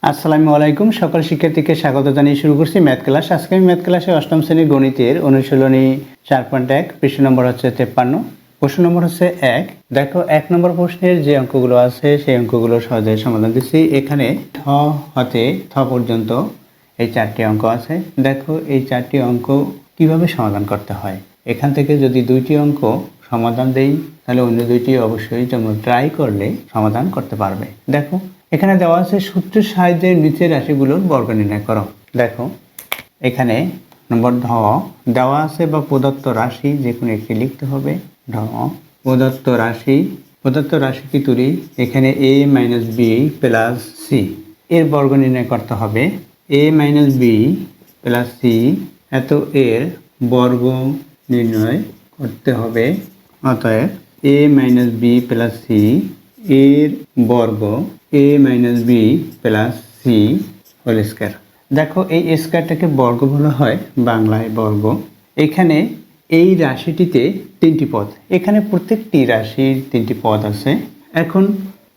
আসসালামু আলাইকুম। সকল শিক্ষার্থীকে স্বাগত জানিয়ে শুরু করছি ম্যাথ ক্লাস। আজকে আমি ম্যাথ ক্লাসে অষ্টম শ্রেণীর গণিতের অনুশীলনী 4.1 পৃষ্ঠ নম্বর হচ্ছে 53, প্রশ্ন নম্বর হচ্ছে 1। দেখো 1 নম্বর প্রশ্নের যে অঙ্কগুলো আছে সেই অঙ্কগুলো সহজে সমাধান দিচ্ছি। এখানে ঠ হতে থ পর্যন্ত এই 4টি অঙ্ক আছে। দেখো এই 4টি অঙ্ক কিভাবে সমাধান করতে হয়। এখান থেকে যদি 2টি অঙ্ক সমাধান দেই তাহলে অন্য 2টি অবশ্যই তোমরা ট্রাই করলে সমাধান করতে পারবে। দেখো এখানে দেওয়া আছে সূত্রের সাহায্যে নিচের রাশিগুলোর বর্গ নির্ণয় করো। দেখো এখানে নম্বর ঢ দেওয়া আছে বা প্রদত্ত রাশি যে কোনো একটি লিখতে হবে। ঢ প্রদত্ত রাশি কি তুলি, এখানে a minus b plus c এর বর্গ নির্ণয় করতে হবে। a minus b plus c এত এর বর্গ নির্ণয় করতে হবে। অতএব a minus b plus c এর বর্গ a minus b plus c whole square. দেখো এই স্কয়ারটাকে বর্গ বলা হয় বাংলায় বর্গ। এখানে এই রাশিটিতে 3টি পদ, এখানে প্রত্যেকটি রাশির 3টি পদ আছে। এখন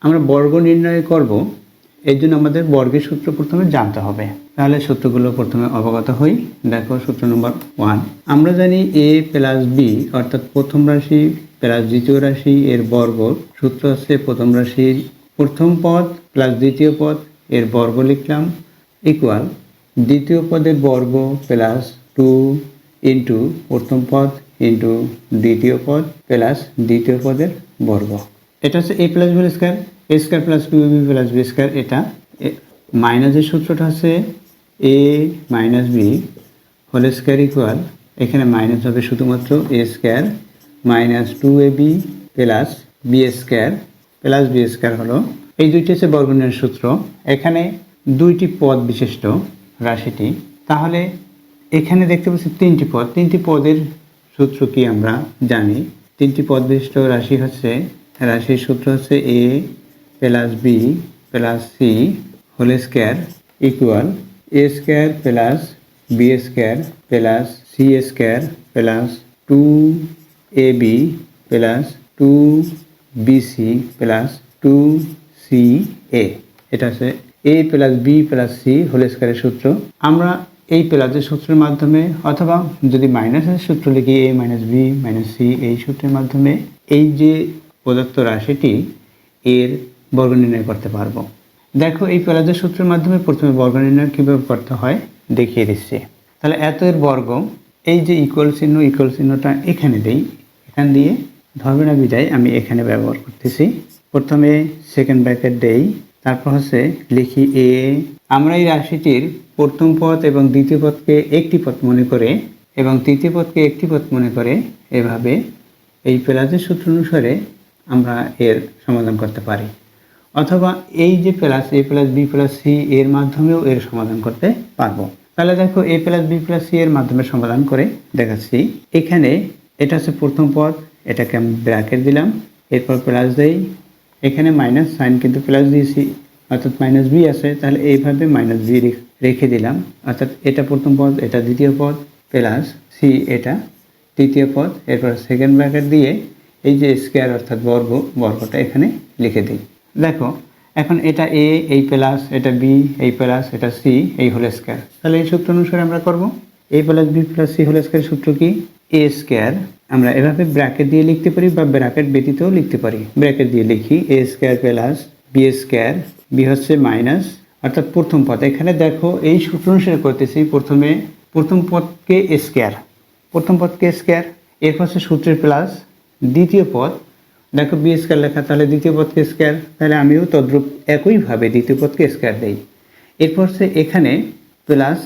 আমরা বর্গ নির্ণয় করব, এর জন্য আমাদের বর্গের সূত্র প্রথমে জানতে হবে। তাহলে সূত্রগুলো প্রথমে অবগত হই। দেখো সূত্র নম্বর 1, আমরা জানি a প্লাস বি অর্থাৎ প্রথম রাশি প্লাস দ্বিতীয় রাশি এর বর্গ। সূত্র হচ্ছে প্রথম রাশির প্রথম পদ প্লাস দ্বিতীয় পদ এর বর্গ লিখলাম ইকুয়াল দ্বিতীয় পদের বর্গ প্লাস 2 ইন্টু প্রথম পদ ইন্টু দ্বিতীয় পদ প্লাস দ্বিতীয় পদের বর্গ। এটা হচ্ছে a plus b square, a square plus 2ab plus b square. এটা মাইনাসের সূত্রটা হচ্ছে a minus b whole square equal, এখানে মাইনাস হবে শুধুমাত্র a square minus 2ab plus b square plus b square হলো। এই দুইটি হচ্ছে বর্গ নির্ণয়ের সূত্র। এখানে 2টি পদ বিশিষ্ট রাশিটি, তাহলে এখানে দেখতে পাচ্ছি 3টি পদ। 3টি পদের সূত্র কি আমরা জানি। 3টি পদ বিশিষ্ট রাশি হচ্ছে, রাশির সূত্র হচ্ছে a plus b plus c whole square equal a square plus b square plus c square plus 2ab plus 2bc plus 2ca। এটা হচ্ছে a plus b plus c whole স্কয়ারের সূত্র। আমরা এই প্লাসের সূত্রের মাধ্যমে অথবা যদি মাইনাসের সূত্র লিখি a minus b minus c, এই সূত্রের মাধ্যমে এই যে প্রদত্ত রাশিটি এর বর্গ নির্ণয় করতে পারবো। দেখো এই প্লাসের সূত্রের মাধ্যমে প্রথমে বর্গ নির্ণয় কীভাবে করতে হয় দেখিয়ে দিচ্ছি। তাহলে এত এর বর্গ, এই যে ইকুয়াল চিহ্নটা এখানে দেই, এখান দিয়ে ধরবে না বিদায় আমি এখানে ব্যবহার করতেছি। প্রথমে সেকেন্ড ব্র্যাকেট দেই, তারপর হচ্ছে লিখি a। আমরা এই রাশিটির প্রথম পদ এবং দ্বিতীয় পদকে একটি পদ মনে করে এবং তৃতীয় পদকে একটি পদ মনে করে এভাবে এই প্লাসের সূত্র অনুসারে আমরা এর সমাধান করতে পারি। অথবা এই যে plus a plus b plus c এর মাধ্যমেও এর সমাধান করতে পারবো। তাহলে দেখো a plus b plus c এর মাধ্যমে সমাধান করে দেখাচ্ছি। এখানে এটা হচ্ছে প্রথম পদ, এটাকে আমি ব্র্যাকেট দিলাম, এরপর প্লাস দেই, এখানে মাইনাস সাইন কিন্তু প্লাস দিয়েছি অর্থাৎ মাইনাস বি আছে, তাহলে এইভাবে মাইনাস বি রেখে দিলাম। অর্থাৎ এটা প্রথম পদ, এটা দ্বিতীয় পদ প্লাস সি এটা তৃতীয় পদ, এরপর সেকেন্ড ব্র্যাকেট দিয়ে এই যে স্কয়ার অর্থাৎ বর্গটা এখানে লিখে দিই। দেখো এখন এটা a এই প্লাস, এটা b এই প্লাস, এটা c এই হোল স্কয়ার। তাহলে এই সূত্র অনুসারে আমরা করব a plus b plus c whole square সূত্র কি a স্কয়ার। আমরা এভাবে ব্র্যাকেট দিয়ে লিখতে পারি বা ব্র্যাকেট ব্যতীতও লিখতে পারি। ব্র্যাকেট দিয়ে লিখি a square plus b square, b হচ্ছে মাইনাস অর্থাৎ প্রথম পদ। এখানে দেখো এই সূত্র অনুসারে করতেছি, প্রথমে প্রথম পদকে স্কয়ার, এরপর হচ্ছে সূত্রের প্লাস দ্বিতীয় পদ, দেখো বি স্কয়ার লেখা, তাহলে দ্বিতীয় পদকে স্কয়ার, তাহলে আমিও তদ্রূপ একইভাবে দ্বিতীয় পদকে স্কয়ার দেই। এরপর হচ্ছে এখানে প্লাস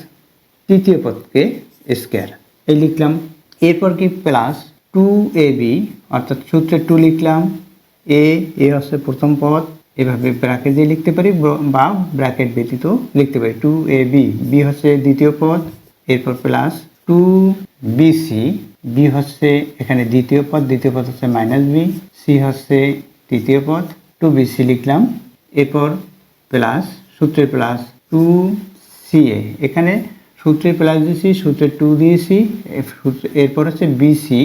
তৃতীয় পদকে স্কয়ার এই লিখলাম। এরপর কি প্লাস 2ab অর্থাৎ সূত্রে 2 লিখলাম, এ হচ্ছে প্রথম পদ, এভাবে ব্র্যাকেট দিয়ে লিখতে পারি বা ব্র্যাকেট ব্যতীত লিখতে পারি। 2ab, বি হচ্ছে দ্বিতীয় পদ, এরপর প্লাস 2bc, বি হচ্ছে এখানে দ্বিতীয় পদ হচ্ছে মাইনাস বি, সি হচ্ছে তৃতীয় পদ 2bc লিখলাম। এরপর প্লাস সূত্রের প্লাস 2ca, এখানে সূত্রের প্লাস দিয়েছি, সূত্রের 2 দিয়েছি, এরপর হচ্ছে বিসি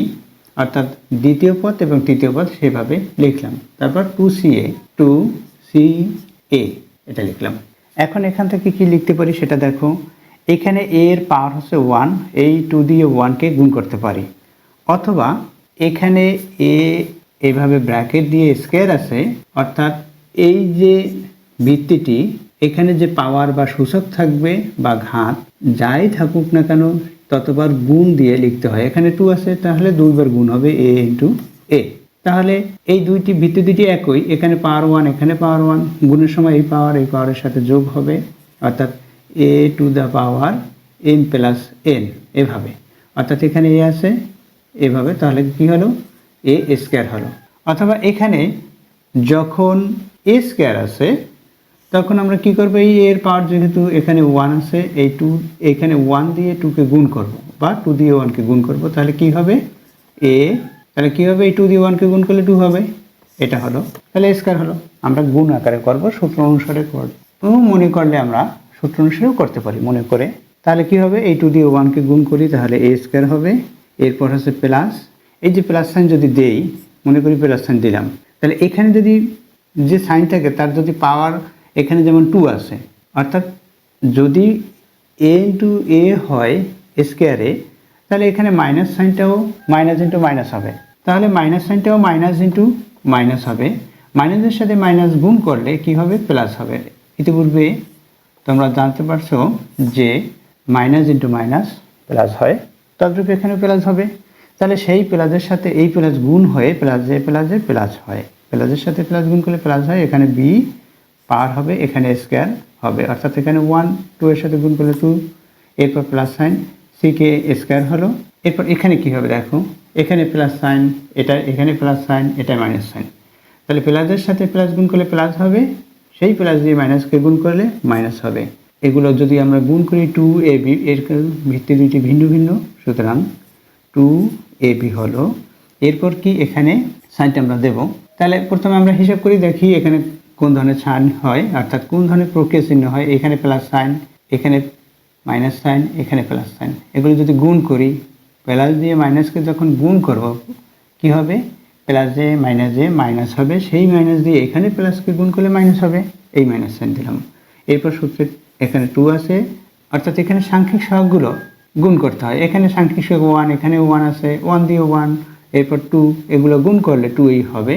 অর্থাৎ দ্বিতীয় পদ এবং তৃতীয় পদ সেভাবে লিখলাম। তারপর 2ca এটা লিখলাম। এখন এখান থেকে কি লিখতে পারি সেটা দেখো, এখানে a এর পাওয়ার হচ্ছে 1, এই 2 দিয়ে 1কে গুণ করতে পারি, অথবা এখানে a এভাবে ব্র্যাকেট দিয়ে স্কয়ার আছে, অর্থাৎ এই যে ভিত্তিটি এখানে যে পাওয়ার বা সূচক থাকবে বা ঘাত যাই থাকুক না কেন ততবার গুণ দিয়ে লিখতে হয়। এখানে 2 আছে তাহলে 2বার গুণ হবে a ইন্টু a। তাহলে এই দুইটি ভিত্তি দুটি একই, এখানে পাওয়ার 1 এখানে পাওয়ার 1, গুণের সময় এই পাওয়ারের সাথে যোগ হবে, অর্থাৎ a to the power n plus n এভাবে, অর্থাৎ এখানে a আছে এভাবে, তাহলে কি হলো a স্কয়ার হলো। অথবা এখানে যখন a স্কয়ার আছে তখন আমরা কি করব, এই এর পাওয়ার যেহেতু এখানে 1 আছে, এই 2 এখানে 1 দিয়ে 2কে গুণ করব বা 2 দিয়ে 1কে গুণ করব, তাহলে কি হবে a, তাহলে কি হবে এই 2 দিয়ে 1কে গুণ করলে 2 হবে, এটা হলো, তাহলে স্কয়ার হলো। আমরা গুণ আকারে করব, সূত্র অনুসারে করব, মনে করলে আমরা সূত্র অনুসারেও করতে পারি মনে করে। তাহলে কি হবে, এই 2 দিয়ে 1কে গুণ করি তাহলে a স্কয়ার হবে, এরপর হচ্ছে প্লাস, এই যে প্লাস সাইন যদি দেই, মনে করি প্লাস সাইন দিলাম, তাহলে এখানে যদি যে সাইন থাকে তার যদি পাওয়ার এখানে যেমন 2 আছে, অর্থাৎ যদি a ইন্টু a হয় স্কয়ারে, তাহলে এখানে মাইনাস সাইনটাও মাইনাস ইন্টু মাইনাস হবে, তাহলে মাইনাস সাইনটাও মাইনাস ইন্টু মাইনাস হবে, মাইনাসের সাথে মাইনাস গুণ করলে কি হবে প্লাস হবে। ইতিপূর্বে তোমরা জানতে পারছো যে মাইনাস ইন্টু মাইনাস প্লাস হয়, তদ্রূপ এখানে প্লাস হবে, তাহলে সেই প্লাসের সাথে এই প্লাস গুণ হয়ে প্লাসে প্লাসে প্লাস হয়, প্লাসের সাথে প্লাস গুণ করলে প্লাস হয়, এখানে b পাওয়ার হবে, এখানে স্কয়ার হবে, অর্থাৎ এখানে 1 2 এর সাথে গুণ করলে 2, এরপর প্লাস সাইন সিকে স্কয়ার হলো। এরপর এখানে কি হবে দেখো, এখানে প্লাস সাইন, এটা এখানে প্লাস সাইন, এটা মাইনাস সাইন, তাহলে প্লাসের সাথে প্লাস গুণ করলে প্লাস হবে, সেই প্লাস দিয়ে মাইনাসকে গুণ করলে মাইনাস হবে। এগুলো যদি আমরা গুণ করি 2ab, এর ভিত্তি দুইটি ভিন্ন ভিন্ন, সুতরাং 2ab হলো। এরপর কি এখানে সাইনটা আমরা দেব, তাহলে প্রথমে আমরা হিসাব করি, দেখি এখানে কোন ধরনের সাইন হয়, অর্থাৎ কোন ধরনের প্রক্রিয়া চিহ্ন হয়, এখানে প্লাস সাইন, এখানে মাইনাস সাইন, এখানে প্লাস সাইন, এগুলো যদি গুণ করি, প্লাস দিয়ে মাইনাসকে যখন গুণ করব কি হবে, প্লাস যে মাইনাস হবে, সেই মাইনাস দিয়ে এখানে প্লাসকে গুণ করলে মাইনাস হবে, এই মাইনাস সাইন দিলাম। এরপর সূত্রে এখানে 2 আছে, অর্থাৎ এখানে সাংখ্যিক সহগগুলো গুণ করতে হয়, এখানে সাংখ্যিক সহগ 1, এখানে 1 আছে, 1 দিয়ে 1, এরপর 2, এগুলো গুণ করলে 2 হবে,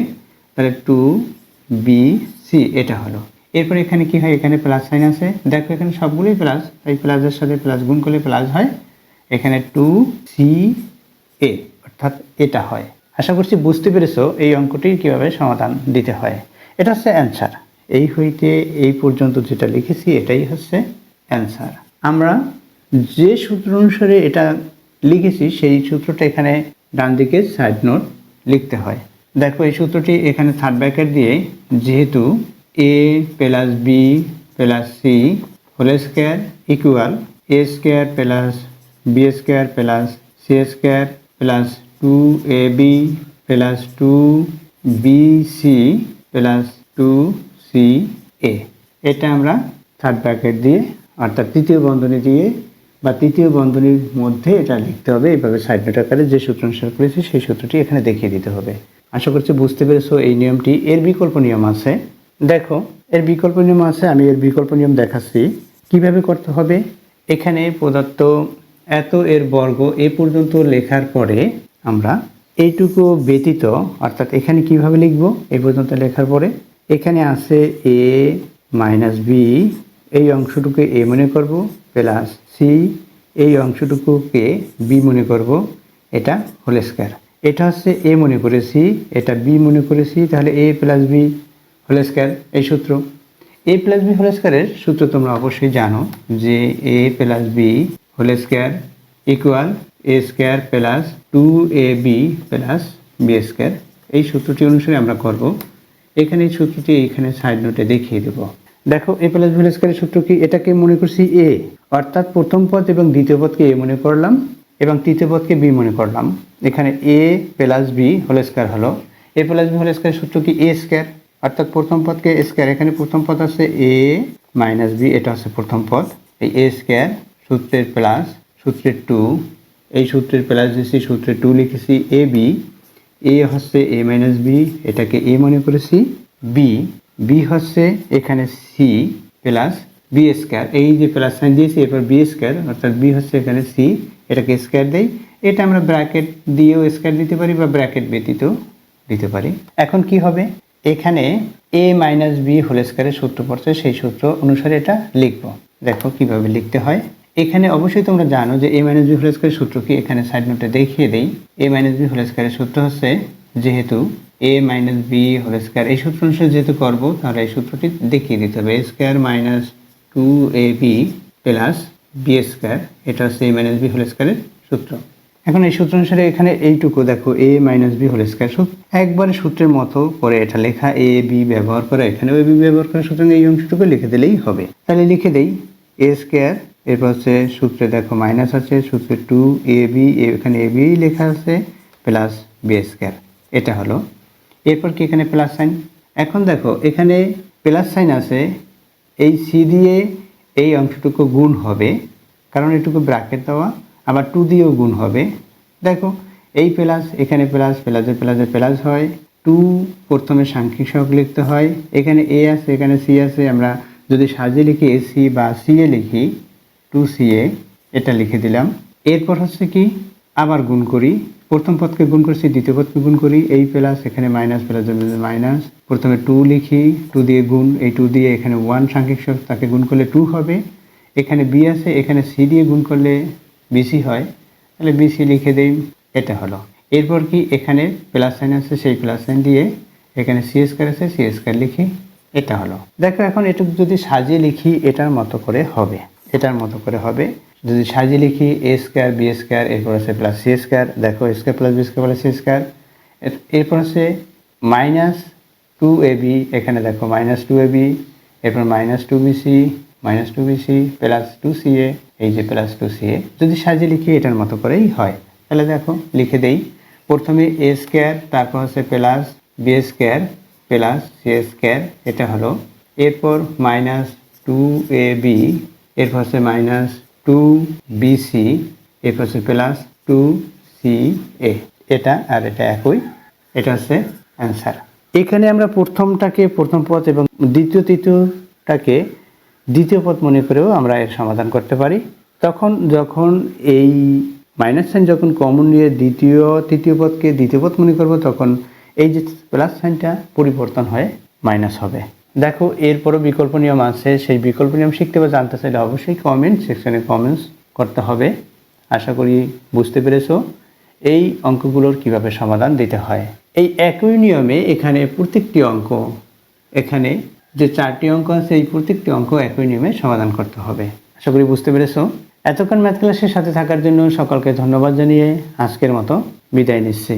তাহলে 2bc এটা হলো। এরপর এখানে কি হয়, এখানে প্লাস সাইন আছে, দেখো এখানে সবগুলোই প্লাস, তাই প্লাসের সাথে প্লাস গুণ করলে প্লাস হয়, এখানে 2ca অর্থাৎ এটা হয়। আশা করছি বুঝতে পেরেছো এই অঙ্কটির কীভাবে সমাধান দিতে হয়। এটা হচ্ছে অ্যান্সার, এই হইতে এই পর্যন্ত যেটা লিখেছি এটাই হচ্ছে অ্যান্সার। আমরা যে সূত্র অনুসারে এটা লিখেছি সেই সূত্রটা এখানে ডান দিকে সাইড নোট লিখতে হয়। দেখো এই সূত্রটি এখানে থার্ড ব্র্যাকেট দিয়ে, যেহেতু a plus b plus c whole square equal a square plus b square plus c square plus 2ab plus 2bc plus 2ca, এটা আমরা থার্ড ব্র্যাকেট দিয়ে অর্থাৎ তৃতীয় বন্ধনী দিয়ে বা তৃতীয় বন্ধনীর মধ্যে এটা লিখতে হবে, এইভাবে সাইড নোট আকারে যে সূত্র অনুসার করেছি সেই সূত্রটি এখানে দেখিয়ে দিতে হবে। আশা করছি বুঝতে পেরেছো এই নিয়মটি। এর বিকল্প নিয়ম আছে, দেখো এর বিকল্প নিয়ম আছে, আমি এর বিকল্প নিয়ম দেখাচ্ছি কিভাবে করতে হবে। এখানে প্রদত্ত এত এর বর্গ এ পর্যন্ত লেখার পরে আমরা এইটুকু ব্যতীত, অর্থাৎ এখানে কিভাবে লিখব, এই পর্যন্ত লেখার পরে এখানে আছে a মাইনাস b, এই অংশটুকু a মনে করব, প্লাস c, এই অংশটুকুকে b মনে করব, এটা হোল স্কয়ার, এটা হচ্ছে a মনে করেছি, এটা b মনে করেছি, তাহলে a plus b whole square, এই সূত্র। a প্লাস b হোল স্কয়ারের সূত্র তোমরা অবশ্যই জানো যে a plus b whole square equal a square plus 2ab plus b square, এই সূত্রটি অনুসারে আমরা করব। এখানে এই সূত্রটি এইখানে সাইড নোটে দেখিয়ে দেব। দেখো a প্লাস b হোল স্কয়ারের সূত্র কি, এটাকে মনে করছি a, অর্থাৎ প্রথম পদ এবং দ্বিতীয় পদকে a মনে করলাম এবং তৃতীয় পদকে b মনে করলাম, এখানে a plus b whole square হলো। a প্লাস b হোল স্কয়ারের সূত্র কি a স্কয়ার, অর্থাৎ প্রথম পদকে স্কয়ার, এখানে প্রথম পদ আছে a মাইনাস b, এটা হচ্ছে প্রথম পদ, এই a স্কয়ার সূত্রের প্লাস সূত্রের 2, এই সূত্রের প্লাস দিয়েছি, সূত্রের 2 লিখেছি, ab, a হচ্ছে a মাইনাস b, এটাকে a মনে করেছি, b হচ্ছে এখানে c plus b b square, এই যে প্লাস সাইন দিয়েছি এরপর বি স্কোয়ার, অর্থাৎ বি হচ্ছে এখানে সি, এটাকে স্কোয়ার দেই। এটা আমরা ব্র্যাকেট দিয়েও স্কোয়ার দিতে পারি বা ব্র্যাকেট ব্যতীতও দিতে পারি। এখন কি হবে, এখানে এ মাইনাস বি হোল স্কোয়ারের সূত্র পড়ছে, সেই সূত্র অনুসারে এটা লিখবো। দেখো কিভাবে লিখতে হয়। এখানে অবশ্যই তোমরা জানো যে এ মাইনাস বি হোল স্কোয়ারের সূত্র কি, এখানে সাইড নোটে দেখিয়ে দেই। এ মাইনাস বি হোল স্কোয়ারের সূত্র হচ্ছে, যেহেতু এ মাইনাস বি হোল স্কোয়ার এই সূত্র অনুসারে যেহেতু করবো, তাহলে এই সূত্রটি দেখিয়ে দিতে হবে। A square minus 2ab plus b square, এটা হচ্ছে এ মাইনাস বি হোল স্কোয়ারের সূত্র। এখন এই সূত্র অনুসারে এখানে এইটুকু দেখো এ মাইনাস বি হোল স্কোয়ার, একবারে সূত্রের মতো করে এটা লেখা, এ বি ব্যবহার করে এখানে এ বি ব্যবহার করে, সুতরাং এই অংশটুকু লিখে দিলেই হবে। তাহলে লিখে দেই এ স্কোয়ার, এরপর হচ্ছে সূত্রে দেখো মাইনাস আছে, সূত্রে 2ab, এখানে এ বি লেখা আছে, প্লাস বি স্কোয়ার, এটা হলো। এরপর কি এখানে প্লাস সাইন, এখন দেখো এখানে প্লাস সাইন আছে, এই সি দিয়ে এই অংশটুকু গুণ হবে, কারণ এটুকু ব্র্যাকেট দেওয়া, আবার 2 দিয়েও গুণ হবে। দেখো এই প্লাস, এখানে প্লাস, প্লাসের প্লাসে প্লাস হয়, 2 প্রথমে সাংখ্যিক সহগ লিখতে হয়, এখানে এ আছে এখানে সি আছে, আমরা যদি সাজিয়ে লিখি এ সি বা সি এ লিখি 2CA, এটা লিখে দিলাম। এরপর হচ্ছে কি, আবার গুণ করি, প্রথম পদকে গুণ করছি, দ্বিতীয় পদকে গুণ করি, এই প্লাস এখানে মাইনাস, প্লাসের মাইনাস, প্রথমে 2 লিখি, 2 দিয়ে গুণ, এই 2 দিয়ে এখানে 1 সাংখ্যিক সহগ, তাকে গুণ করলে 2 হবে। এখানে বি আছে, এখানে সি দিয়ে গুণ করলে বিসি হয়, তাহলে বিসি লিখে দেই, এটা হলো। এরপর কি এখানে প্লাস সাইন আছে, সেই প্লাস সাইন দিয়ে এখানে সি স্কোয়ার আছে, সি স্কোয়ার লিখি, এটা হলো। দেখো এখন এটুকু যদি সাজিয়ে লিখি এটার মতো করে হবে, এটার মতো করে হবে। যদি সাজিয়ে লিখি এ স্কোয়ার বি স্কোয়ার, এরপর আছে প্লাস সি স্কোয়ার, দেখো square plus b square plus c square, এরপর আছে মাইনাস 2ab, এখানে দেখো মাইনাস 2ab, এরপর মাইনাস 2bc প্লাস 2ca, এই যে প্লাস 2ca, যদি সাজিয়ে লিখি এটার মতো করেই হয়। তাহলে দেখো লিখে দেই, প্রথমে এ স্কোয়ার, তারপর হচ্ছে plus b square plus c square, এটা হলো। এরপর মাইনাস 2ab, এরপর হচ্ছে মাইনাস 2bc, এরপর হচ্ছে প্লাস 2ca, এটা আর এটা একই, এটা হচ্ছে অ্যান্সার। এখানে আমরা প্রথমটাকে প্রথম পদ এবং দ্বিতীয় তৃতীয়টাকে দ্বিতীয় পদ মনে করেও আমরা এর সমাধান করতে পারি। যখন এই মাইনাস সাইন যখন কমন নিয়ে দ্বিতীয় তৃতীয় পদকে দ্বিতীয় পদ মনে করব, তখন এই যে প্লাস সাইনটা পরিবর্তন হয়ে মাইনাস হবে। দেখো এরপরও বিকল্প নিয়ম আছে, সেই বিকল্প নিয়ম শিখতে বা জানতে চাইলে অবশ্যই কমেন্ট সেকশনে কমেন্টস করতে হবে। আশা করি বুঝতে পেরেছো এই অঙ্কগুলোর কিভাবে সমাধান দিতে হয়। এই একই নিয়মে এখানে প্রত্যেকটি অঙ্ক, এখানে যে 4টি অঙ্ক আছে, এই প্রত্যেকটি অঙ্ক একই নিয়মে সমাধান করতে হবে। আশা করি বুঝতে পেরেছো। এতক্ষণ ম্যাথ ক্লাসের সাথে থাকার জন্য সকলকে ধন্যবাদ জানিয়ে আজকের মতো বিদায় নিচ্ছি।